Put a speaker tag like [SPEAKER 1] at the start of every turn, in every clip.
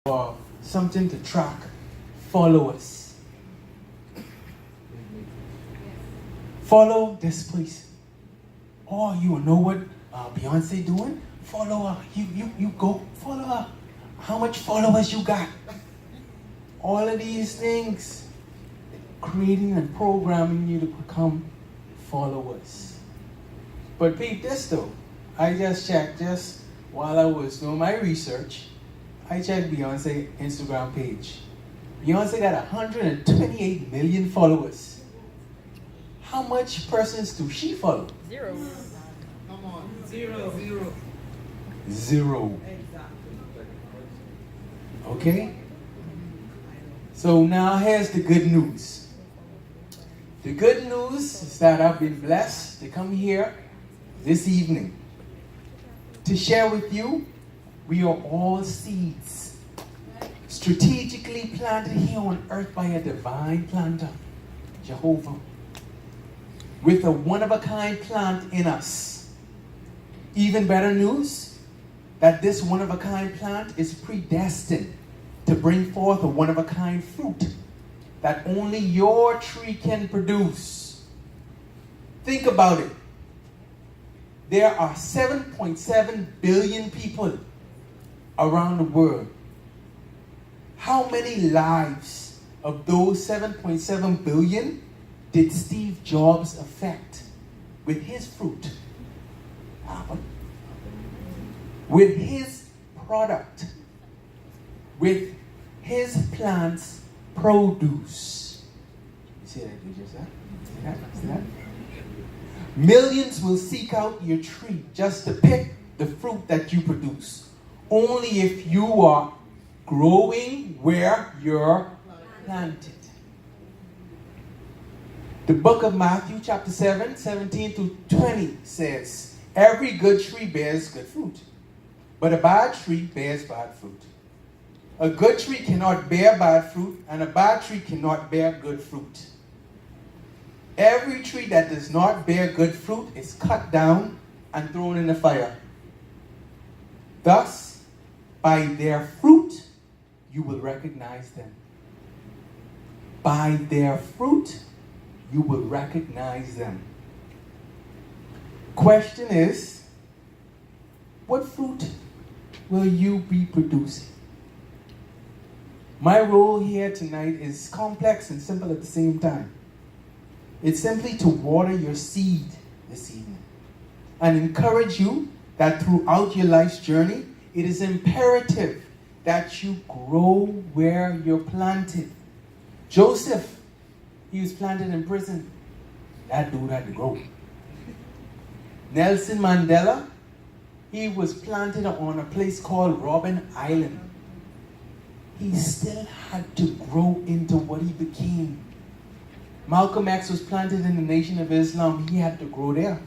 [SPEAKER 1] or something to track followers. Follow this place. Oh, you know what Beyonce doing? Follow her. You go follow her. How much followers you got? All of these things creating and programming you to become followers. But peep this though. I just checked just while I was doing my research. I checked Beyonce's Instagram page. Beyonce got 128 million followers. How much persons do she follow?
[SPEAKER 2] Zero.
[SPEAKER 3] Come on. Zero.
[SPEAKER 1] Zero. Okay? So now here's the good news. The good news is that I've been blessed to come here this evening to share with you we are all seeds strategically planted here on earth by a divine planter, Jehovah, with a one-of-a-kind plant in us. Even better news, that this one-of-a-kind plant is predestined to bring forth a one-of-a-kind fruit that only your tree can produce. Think about it. There are 7.7 billion people around the world. How many lives of those 7.7 billion did Steve Jobs affect with his fruit? Apple. With his product, with his plant's produce. You see that? You just that? See that? See that? Millions will seek out your tree just to pick the fruit that you produce. Only if you are growing where you're planted. The book of Matthew chapter 7, 17 to 20 says, every good tree bears good fruit, but a bad tree bears bad fruit. A good tree cannot bear bad fruit, and a bad tree cannot bear good fruit. Every tree that does not bear good fruit is cut down and thrown in the fire. Thus, by their fruit, you will recognize them. By their fruit, you will recognize them. Question is, what fruit will you be producing? My role here tonight is complex and simple at the same time. It's simply to water your seed this evening and encourage you that throughout your life's journey, it is imperative that you grow where you're planted. Joseph, he was planted in prison. That dude had to grow. Nelson Mandela, he was planted on a place called Robben Island. He still had to grow into what he became. Malcolm X was planted in the Nation of Islam. He had to grow there.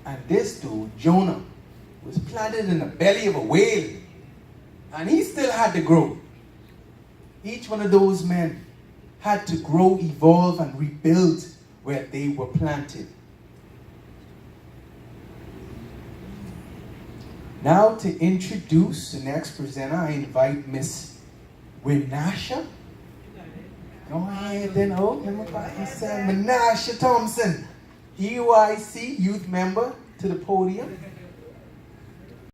[SPEAKER 1] And this dude, Jonah, was planted in the belly of a whale. And he still had to grow. Each one of those men had to grow, evolve, and rebuild where they were planted. Now to introduce the next presenter, I invite Miss Winasha. Go ahead and Menasha Thompson, EYC youth member, to the podium.